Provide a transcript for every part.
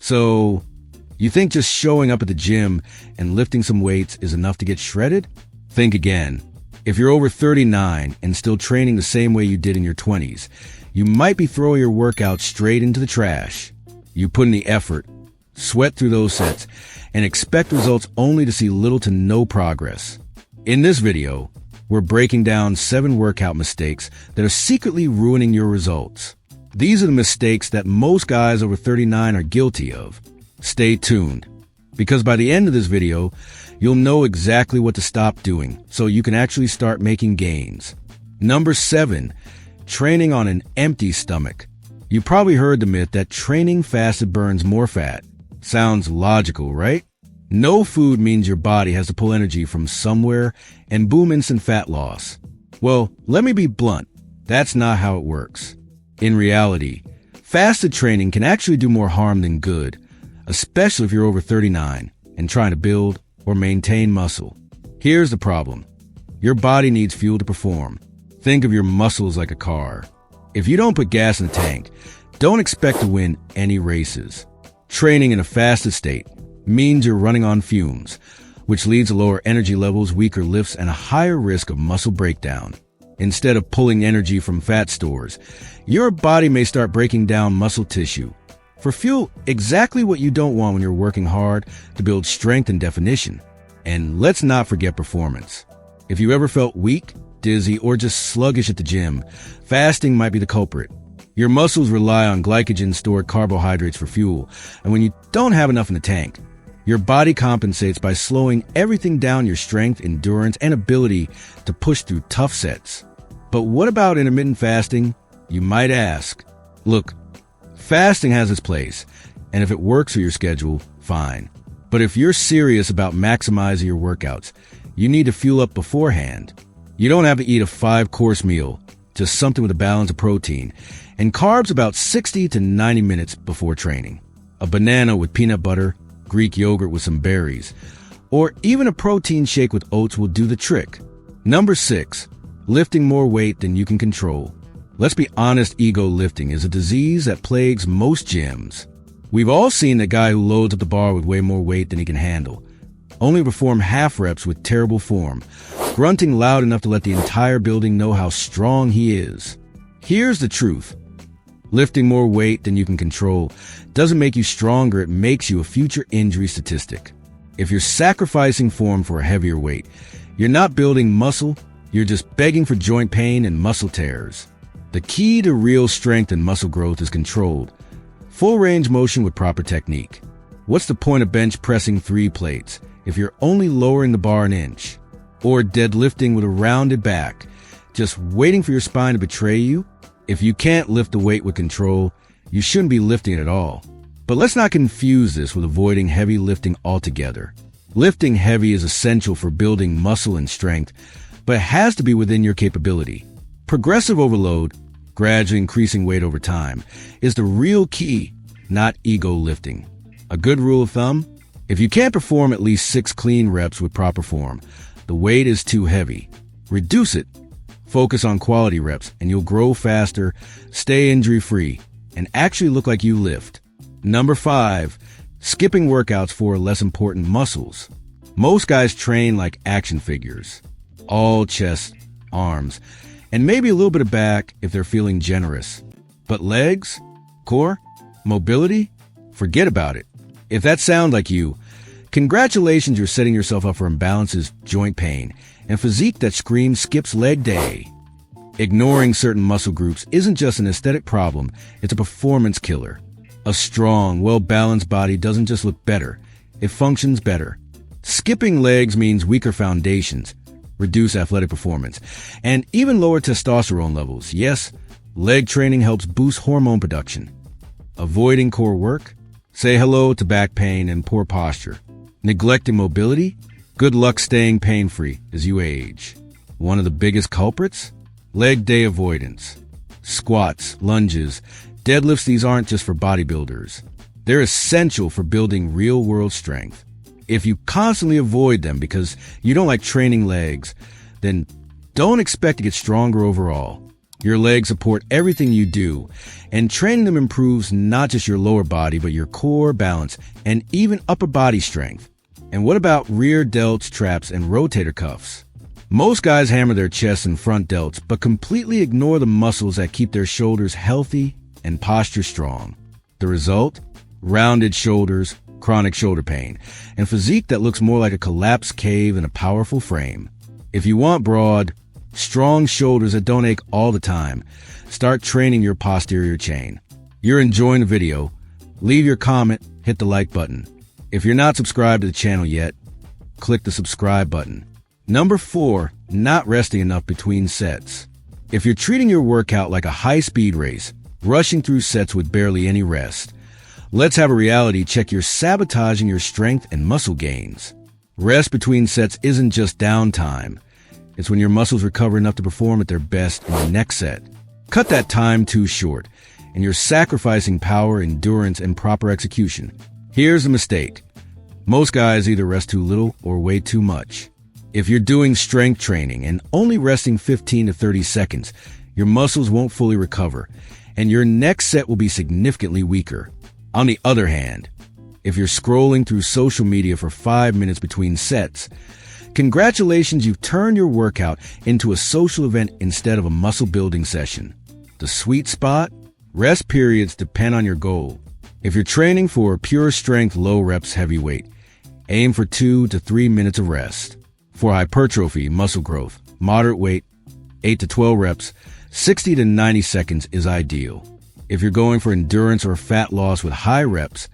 So, you think just showing up at the gym and lifting some weights is enough to get shredded? Think again. If you're over 39 and still training the same way you did in your 20s, you might be throwing your workout straight into the trash. You put in the effort, sweat through those sets, and expect results only to see little to no progress. In this video, we're breaking down 7 workout mistakes that are secretly ruining your results. These are the mistakes that most guys over 39 are guilty of. Stay tuned, because by the end of this video, you'll know exactly what to stop doing so you can actually start making gains. Number 7, training on an empty stomach. You probably heard the myth that training fasted burns more fat. Sounds logical, right? No food means your body has to pull energy from somewhere and boom, instant fat loss. Well, let me be blunt. That's not how it works. In reality, fasted training can actually do more harm than good, especially if you're over 39 and trying to build or maintain muscle. Here's the problem. Your body needs fuel to perform. Think of your muscles like a car. If you don't put gas in the tank, don't expect to win any races. Training in a fasted state means you're running on fumes, which leads to lower energy levels, weaker lifts, and a higher risk of muscle breakdown. Instead of pulling energy from fat stores, your body may start breaking down muscle tissue for fuel, exactly what you don't want when you're working hard to build strength and definition. And let's not forget performance. If you ever felt weak, dizzy, or just sluggish at the gym, fasting might be the culprit. Your muscles rely on glycogen-stored carbohydrates for fuel, and when you don't have enough in the tank, your body compensates by slowing everything down: your strength, endurance, and ability to push through tough sets. But what about intermittent fasting? You might ask. Look, fasting has its place, and if it works for your schedule, fine. But if you're serious about maximizing your workouts, you need to fuel up beforehand. You don't have to eat a 5-course meal, just something with a balance of protein and carbs about 60 to 90 minutes before training. A banana with peanut butter, Greek yogurt with some berries, or even a protein shake with oats will do the trick. Number 6, lifting more weight than you can control. Let's be honest, ego lifting is a disease that plagues most gyms. We've all seen the guy who loads up the bar with way more weight than he can handle, only to perform half reps with terrible form, grunting loud enough to let the entire building know how strong he is. Here's the truth. Lifting more weight than you can control doesn't make you stronger, it makes you a future injury statistic. If you're sacrificing form for a heavier weight, you're not building muscle, you're just begging for joint pain and muscle tears. The key to real strength and muscle growth is controlled, full range motion with proper technique. What's the point of bench pressing 3 plates if you're only lowering the bar an inch? Or deadlifting with a rounded back, just waiting for your spine to betray you? If you can't lift the weight with control, you shouldn't be lifting it at all. But let's not confuse this with avoiding heavy lifting altogether. Lifting heavy is essential for building muscle and strength, but it has to be within your capability. Progressive overload, gradually increasing weight over time, is the real key, not ego lifting. A good rule of thumb: if you can't perform at least 6 clean reps with proper form, the weight is too heavy. Reduce it. Focus on quality reps and you'll grow faster, stay injury-free, and actually look like you lift. Number 5, skipping workouts for less important muscles. Most guys train like action figures. All chest, arms, and maybe a little bit of back if they're feeling generous. But legs, core, mobility, forget about it. If that sounds like you, congratulations, you're setting yourself up for imbalances, joint pain, and physique that screams skips leg day. Ignoring certain muscle groups isn't just an aesthetic problem, it's a performance killer. A strong, well-balanced body doesn't just look better, it functions better. Skipping legs means weaker foundations, reduced athletic performance, and even lower testosterone levels. Yes, leg training helps boost hormone production. Avoiding core work? Say hello to back pain and poor posture. Neglecting mobility? Good luck staying pain-free as you age. One of the biggest culprits? Leg day avoidance. Squats, lunges, deadlifts, these aren't just for bodybuilders. They're essential for building real-world strength. If you constantly avoid them because you don't like training legs, then don't expect to get stronger overall. Your legs support everything you do, and training them improves not just your lower body, but your core, balance, and even upper body strength. And what about rear delts, traps, and rotator cuffs? Most guys hammer their chests and front delts, but completely ignore the muscles that keep their shoulders healthy and posture strong. The result? Rounded shoulders, chronic shoulder pain, and physique that looks more like a collapsed cave in a powerful frame. If you want broad, strong shoulders that don't ache all the time, start training your posterior chain. You're enjoying the video? Leave your comment, hit the like button. If you're not subscribed to the channel yet, click the subscribe button. Number 4, not resting enough between sets. If you're treating your workout like a high-speed race, rushing through sets with barely any rest, let's have a reality check. You're sabotaging your strength and muscle gains. Rest between sets isn't just downtime. It's when your muscles recover enough to perform at their best in the next set. Cut that time too short, and you're sacrificing power, endurance, and proper execution. Here's the mistake. Most guys either rest too little or way too much. If you're doing strength training and only resting 15 to 30 seconds, your muscles won't fully recover, and your next set will be significantly weaker. On the other hand, if you're scrolling through social media for 5 minutes between sets, congratulations, you've turned your workout into a social event instead of a muscle-building session. The sweet spot? Rest periods depend on your goal. If you're training for pure strength, low reps heavyweight, aim for 2 to 3 minutes of rest. For hypertrophy, muscle growth, moderate weight, 8 to 12 reps, 60 to 90 seconds is ideal. If you're going for endurance or fat loss with high reps,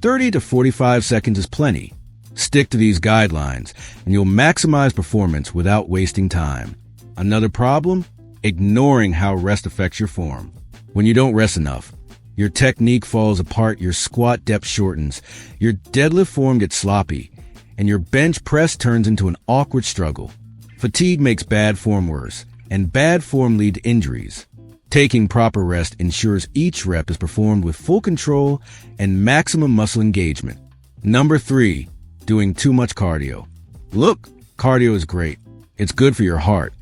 30 to 45 seconds is plenty. Stick to these guidelines, and you'll maximize performance without wasting time. Another problem? Ignoring how rest affects your form. When you don't rest enough, your technique falls apart, your squat depth shortens, your deadlift form gets sloppy, and your bench press turns into an awkward struggle. Fatigue makes bad form worse, and bad form lead to injuries. Taking proper rest ensures each rep is performed with full control and maximum muscle engagement. Number 3, doing too much cardio. Look, cardio is great. It's good for your heart,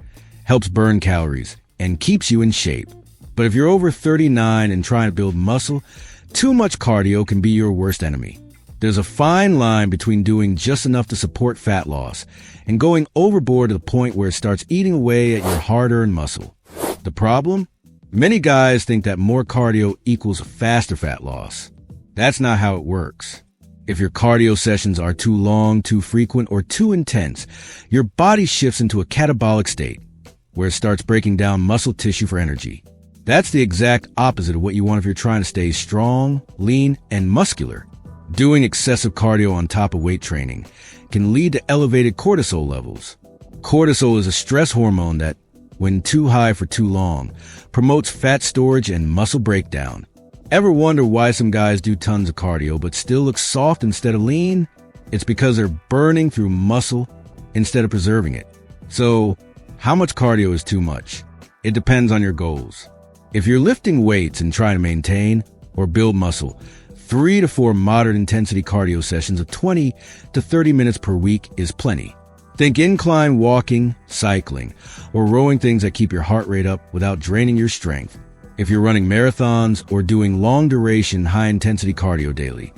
helps burn calories, and keeps you in shape. But if you're over 39 and trying to build muscle, too much cardio can be your worst enemy. There's a fine line between doing just enough to support fat loss and going overboard to the point where it starts eating away at your hard-earned muscle. The problem? Many guys think that more cardio equals faster fat loss. That's not how it works. If your cardio sessions are too long, too frequent, or too intense, your body shifts into a catabolic state, where it starts breaking down muscle tissue for energy. That's the exact opposite of what you want if you're trying to stay strong, lean, and muscular. Doing excessive cardio on top of weight training can lead to elevated cortisol levels. Cortisol is a stress hormone that, when too high for too long, promotes fat storage and muscle breakdown. Ever wonder why some guys do tons of cardio but still look soft instead of lean? It's because they're burning through muscle instead of preserving it. So, how much cardio is too much? It depends on your goals. If you're lifting weights and trying to maintain or build muscle, 3 to 4 moderate intensity cardio sessions of 20 to 30 minutes per week is plenty. Think incline walking, cycling, or rowing, things that keep your heart rate up without draining your strength. If you're running marathons or doing long-duration, high-intensity cardio daily,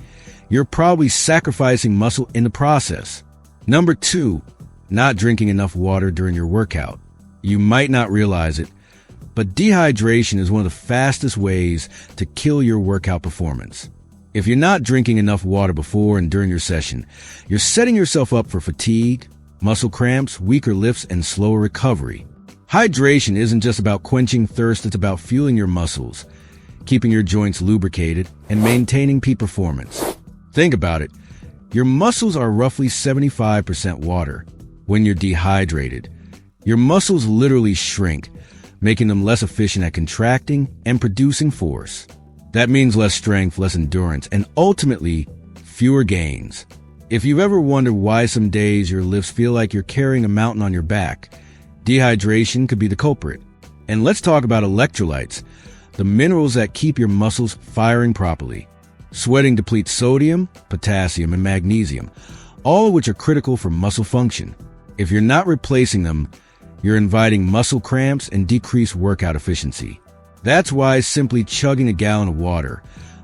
you're probably sacrificing muscle in the process. Number 2, not drinking enough water during your workout. You might not realize it, but dehydration is one of the fastest ways to kill your workout performance. If you're not drinking enough water before and during your session, you're setting yourself up for fatigue, muscle cramps, weaker lifts, and slower recovery. Hydration isn't just about quenching thirst, it's about fueling your muscles, keeping your joints lubricated, and maintaining peak performance. Think about it. Your muscles are roughly 75% water. When you're dehydrated, your muscles literally shrink, making them less efficient at contracting and producing force. That means less strength, less endurance, and ultimately, fewer gains. If you've ever wondered why some days your lifts feel like you're carrying a mountain on your back, dehydration could be the culprit. And let's talk about electrolytes, the minerals that keep your muscles firing properly. Sweating depletes sodium, potassium, and magnesium, all of which are critical for muscle function. If you're not replacing them, you're inviting muscle cramps and decreased workout efficiency. That's why simply chugging a gallon of water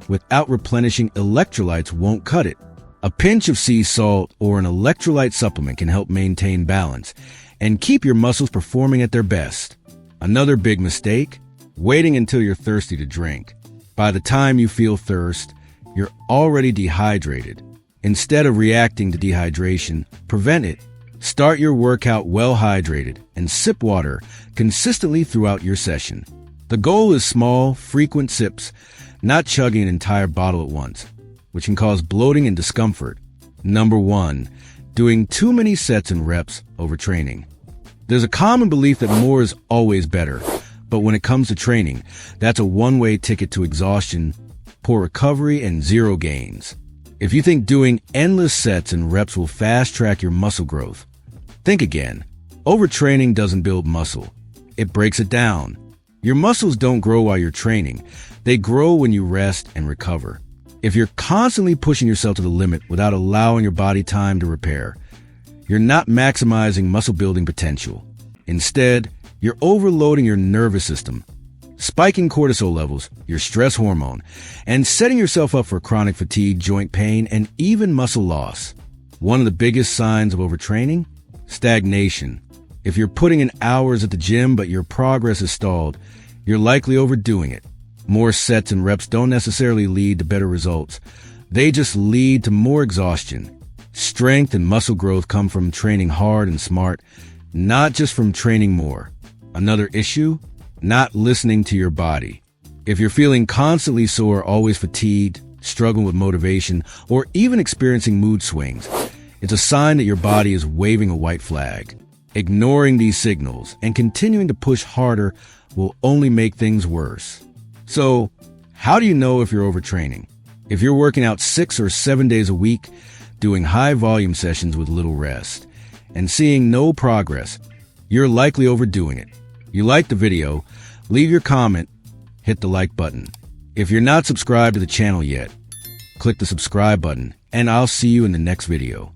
without replenishing electrolytes won't cut it. A pinch of sea salt or an electrolyte supplement can help maintain balance and keep your muscles performing at their best. Another big mistake: waiting until you're thirsty to drink. By the time you feel thirst, you're already dehydrated. Instead of reacting to dehydration, prevent it. Start your workout well hydrated and sip water consistently throughout your session. The goal is small, frequent sips, not chugging an entire bottle at once, which can cause bloating and discomfort. Number 1, doing too many sets and reps overtraining. There's a common belief that more is always better, but when it comes to training, that's a one-way ticket to exhaustion, poor recovery, and zero gains. If you think doing endless sets and reps will fast-track your muscle growth, think again. Overtraining doesn't build muscle. It breaks it down. Your muscles don't grow while you're training. They grow when you rest and recover. If you're constantly pushing yourself to the limit without allowing your body time to repair, you're not maximizing muscle building potential. Instead, you're overloading your nervous system, spiking cortisol levels, your stress hormone, and setting yourself up for chronic fatigue, joint pain, and even muscle loss. One of the biggest signs of overtraining? Stagnation. If you're putting in hours at the gym but your progress is stalled, you're likely overdoing it. More sets and reps don't necessarily lead to better results. They just lead to more exhaustion. Strength and muscle growth come from training hard and smart, not just from training more. Another issue? Not listening to your body. If you're feeling constantly sore, always fatigued, struggling with motivation, or even experiencing mood swings, it's a sign that your body is waving a white flag. Ignoring these signals and continuing to push harder will only make things worse. So, how do you know if you're overtraining? If you're working out 6 or 7 days a week, doing high-volume sessions with little rest, and seeing no progress, you're likely overdoing it. You liked the video, leave your comment, hit the like button. If you're not subscribed to the channel yet, click the subscribe button, and I'll see you in the next video.